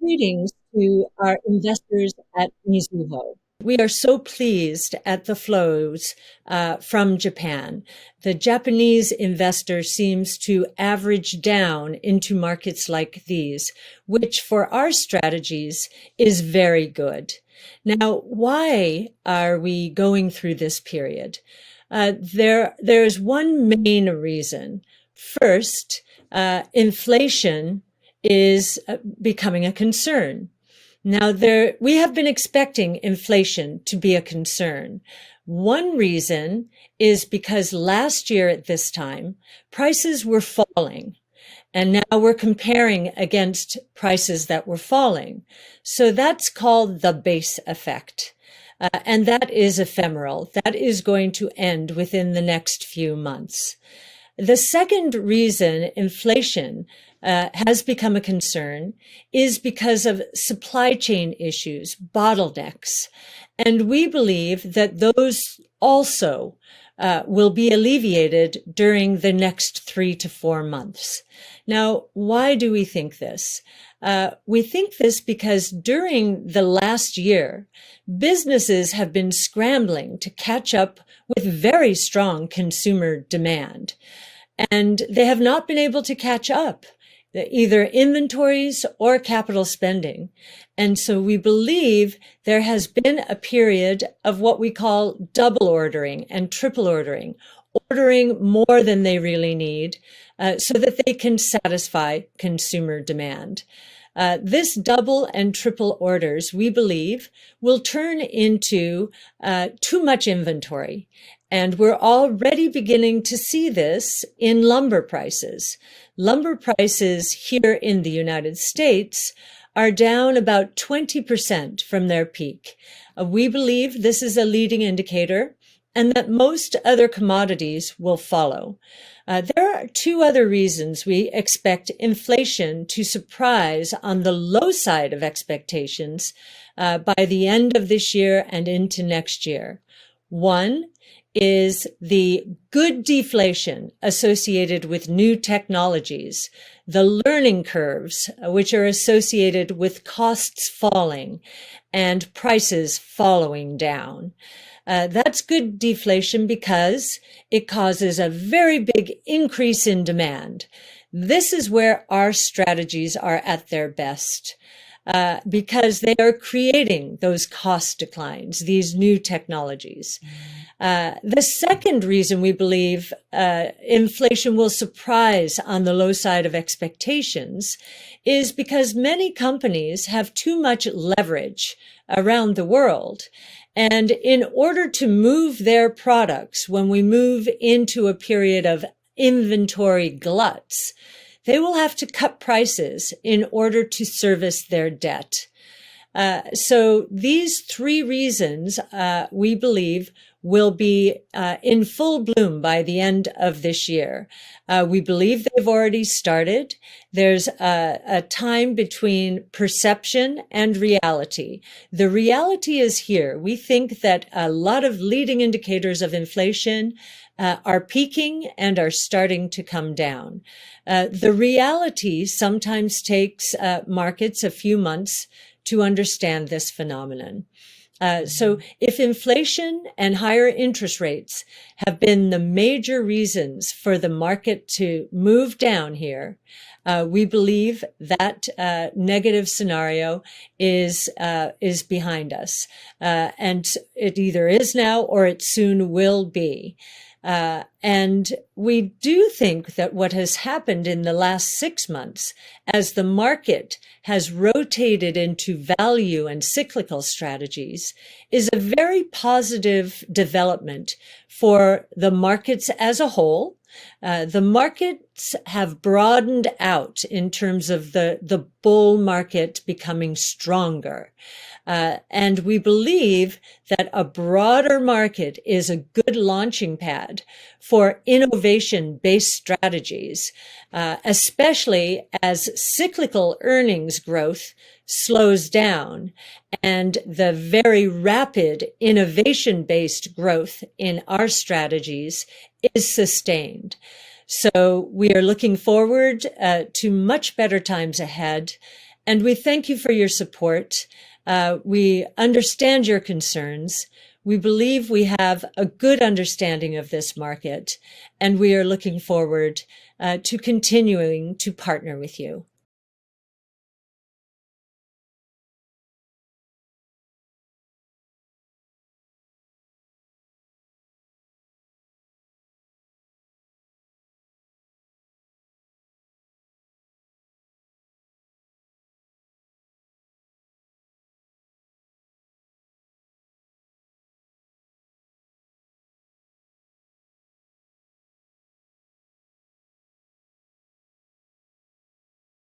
Greetings to our investors at Mizuho. We are so pleased at the flows from Japan. The Japanese investor seems to average down into markets like these, which for our strategies is very good. Now, why are we going through this period? There's one main reason. First, inflation is becoming a concern. Now, we have been expecting inflation to be a concern. One reason is because last year at this time, prices were falling. And now we're comparing against prices that were falling. So that's called the base effect. And that is ephemeral. That is going to end within the next few months. The second reason inflation has become a concern is because of supply chain issues, bottlenecks. And we believe that those also will be alleviated during the next 3 to 4 months. Now, why do we think this? We think this because during the last year, businesses have been scrambling to catch up with very strong consumer demand. And they have not been able to catch up, either inventories or capital spending. And so we believe there has been a period of what we call double ordering and triple ordering, ordering more than they really need so that they can satisfy consumer demand. This double and triple orders, we believe, will turn into too much inventory. And we're already beginning to see this in lumber prices. Lumber prices here in the United States are down about 20% from their peak. We believe this is a leading indicator and that most other commodities will follow. There are two other reasons we expect inflation to surprise on the low side of expectations by the end of this year and into next year. One is the good deflation associated with new technologies, the learning curves, which are associated with costs falling and prices following down. That's good deflation because it causes a very big increase in demand. This is where our strategies are at their best. Because they are creating those cost declines, these new technologies. The second reason we believe inflation will surprise on the low side of expectations is because many companies have too much leverage around the world. And in order to move their products, when we move into a period of inventory gluts, they will have to cut prices in order to service their debt. So these three reasons, we believe, will be in full bloom by the end of this year. We believe they've already started. There's a time between perception and reality. The reality is here. We think that a lot of leading indicators of inflation are peaking and are starting to come down. The reality sometimes takes markets a few months to understand this phenomenon. So if inflation and higher interest rates have been the major reasons for the market to move down here, we believe that negative scenario is behind us. And it either is now or it soon will be. And we do think that what has happened in the last 6 months, as the market has rotated into value and cyclical strategies, is a very positive development for the markets as a whole. The markets have broadened out in terms of the bull market becoming stronger. And we believe that a broader market is a good launching pad for innovation-based strategies, especially as cyclical earnings growth slows down and the very rapid innovation-based growth in our strategies is sustained. So we are looking forward to much better times ahead. And we thank you for your support. We understand your concerns. We believe we have a good understanding of this market, and we are looking forward to continuing to partner with you.